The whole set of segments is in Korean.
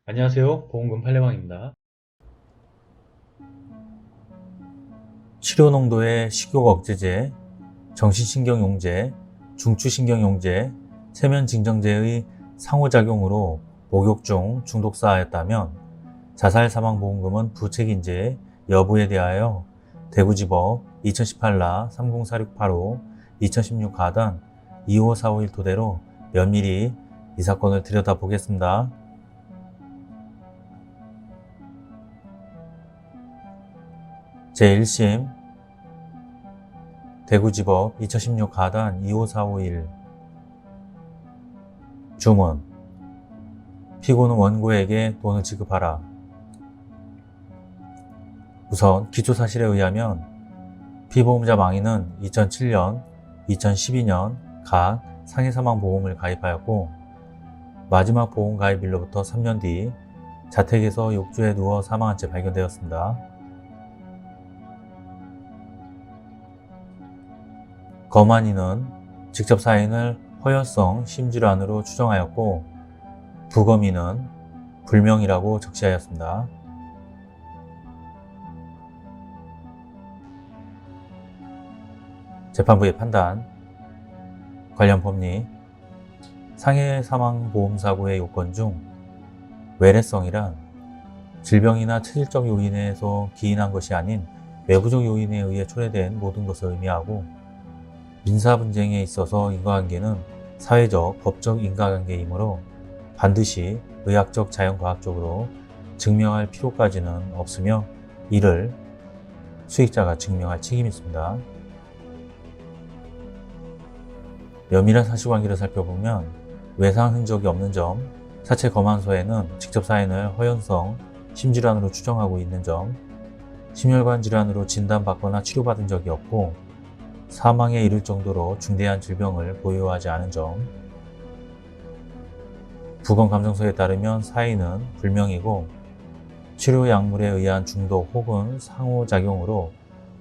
안녕하세요. 보험금 팔례방입니다. 치료 농도의 식욕 억제제, 정신신경용제, 중추신경용제, 세면진정제의 상호작용으로 목욕 중 중독사하였다면 자살사망보험금은 부책인지 여부에 대하여 대구지법 2018라 304685, 2016 가단 25451 토대로 면밀히 이 사건을 들여다보겠습니다. 제1심 대구지법 2016 가단 25451 주문 피고는 원고에게 돈을 지급하라. 우선 기초사실에 의하면 피보험자 망인은 2007년, 2012년 각 상해사망보험을 가입하였고 마지막 보험 가입일로부터 3년 뒤 자택에서 욕조에 누워 사망한 채 발견되었습니다. 검안인은 직접 사인을 허혈성 심질환으로 추정하였고 부검인은 불명이라고 적시하였습니다. 재판부의 판단, 관련 법리, 상해사망보험사고의 요건 중 외래성이란 질병이나 체질적 요인에서 기인한 것이 아닌 외부적 요인에 의해 초래된 모든 것을 의미하고 민사분쟁에 있어서 인과관계는 사회적, 법적 인과관계이므로 반드시 의학적, 자연과학적으로 증명할 필요까지는 없으며 이를 수익자가 증명할 책임이 있습니다. 면밀한 사실관계를 살펴보면 외상 흔적이 없는 점, 사체 검안서에는 직접 사인을 허연성 심질환으로 추정하고 있는 점, 심혈관 질환으로 진단받거나 치료받은 적이 없고 사망에 이를 정도로 중대한 질병을 보유하지 않은 점, 부검 감정서에 따르면 사인은 불명이고 치료 약물에 의한 중독 혹은 상호작용으로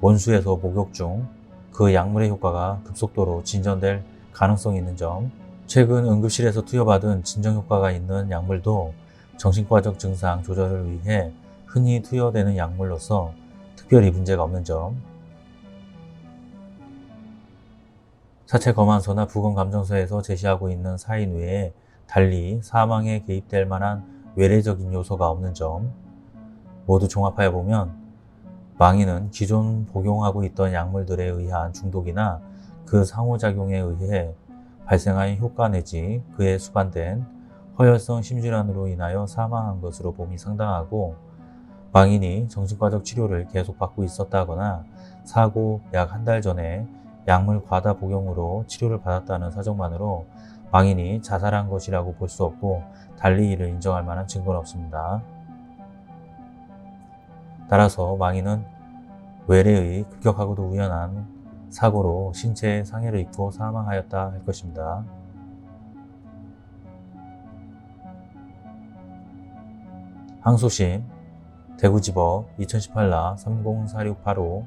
원수에서 목욕 중 그 약물의 효과가 급속도로 진전될 가능성이 있는 점, 최근 응급실에서 투여받은 진정효과가 있는 약물도 정신과적 증상 조절을 위해 흔히 투여되는 약물로서 특별히 문제가 없는 점, 사체 검안서나 부검 감정서에서 제시하고 있는 사인 외에 달리 사망에 개입될 만한 외래적인 요소가 없는 점, 모두 종합하여 보면 망인은 기존 복용하고 있던 약물들에 의한 중독이나 그 상호작용에 의해 발생한 효과 내지 그에 수반된 허혈성 심질환으로 인하여 사망한 것으로 봄이 상당하고 망인이 정신과적 치료를 계속 받고 있었다거나 사고 약 한 달 전에 약물 과다 복용으로 치료를 받았다는 사정만으로 망인이 자살한 것이라고 볼 수 없고 달리 이를 인정할 만한 증거는 없습니다. 따라서 망인은 외래의 급격하고도 우연한 사고로 신체에 상해를 입고 사망하였다 할 것입니다. 항소심 대구지법 2018라 304685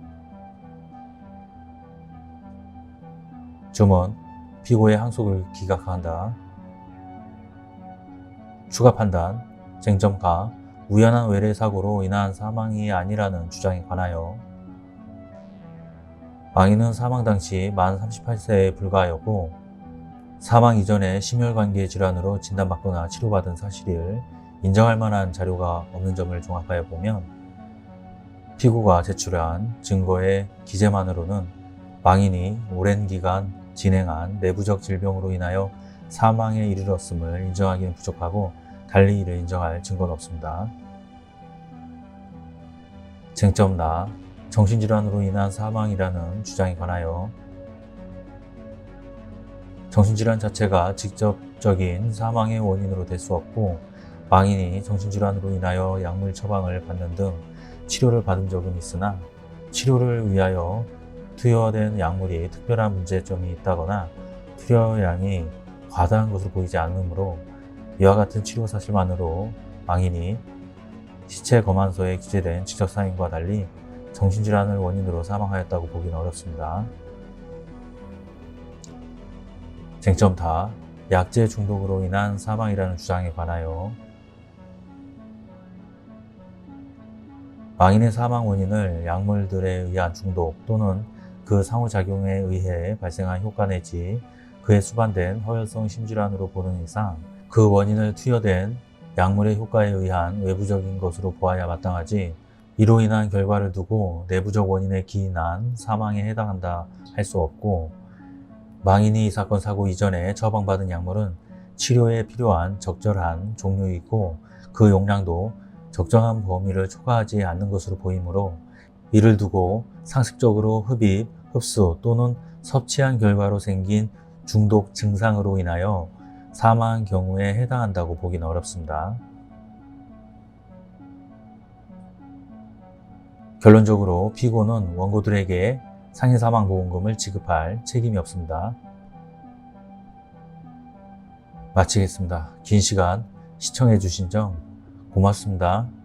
주문 피고의 항소를 기각한다. 추가 판단 쟁점가 우연한 외래 사고로 인한 사망이 아니라는 주장에 관하여 망인은 사망 당시 만 38세에 불과하였고 사망 이전에 심혈관계 질환으로 진단받거나 치료받은 사실을 인정할 만한 자료가 없는 점을 종합하여 보면 피고가 제출한 증거의 기재만으로는 망인이 오랜 기간 진행한 내부적 질병으로 인하여 사망에 이르렀음을 인정하기는 부족하고 달리 이를 인정할 증거는 없습니다. 쟁점. '나' 정신질환으로 인한 사망이라는 주장에 관하여 망인은 사망 당시 만 38세에 불과하였고 사망 이전에 심혈관계 질환으로 진단받거나 치료받은 사실을 인정할 만한 자료가 없는 점을 종합하여 보면 피고가 제출한 증거의 기재만으로는 망인이 오랜 기간 진행한 내부적 질병으로 인하여 사망에 이르렀음을 인정하기는 부족하고 달리 이를 인정할 증거는 없습니다. 정신질환 자체가 직접적인 사망의 원인으로 될 수 없고 망인이 정신질환으로 인하여 약물 처방을 받는 등 치료를 받은 적은 있으나 치료를 위하여 투여된 약물이 특별한 문제점이 있다거나 투여량이 과다한 것으로 보이지 않으므로 이와 같은 치료 사실만으로 망인이 시체 검안서에 기재된 직접사인과 달리 정신질환을 원인으로 사망하였다고 보기는 어렵습니다. 쟁점 다 약제 중독으로 인한 사망이라는 주장에 관하여 망인의 사망 원인을 약물들에 의한 중독 또는 그 상호작용에 의해 발생한 효과 내지 그에 수반된 허혈성 심질환으로 보는 이상 그 원인을 투여된 약물의 효과에 의한 외부적인 것으로 보아야 마땅하지, 이로 인한 결과를 두고 내부적 원인에 기인한 사망에 해당한다 할 수 없고, 망인이 이 사건 사고 이전에 처방받은 약물은 치료에 필요한 적절한 종류이고 그 용량도 적정한 범위를 초과하지 않는 것으로 보이므로 이를 두고 상습적으로 흡입, 흡수 또는 섭취한 결과로 생긴 중독 증상으로 인하여 사망한 경우에 해당한다고 보기는 어렵습니다. 결론적으로 피고는 원고들에게 상해사망보험금을 지급할 책임이 없습니다. 마치겠습니다. 긴 시간 시청해 주신 점 고맙습니다.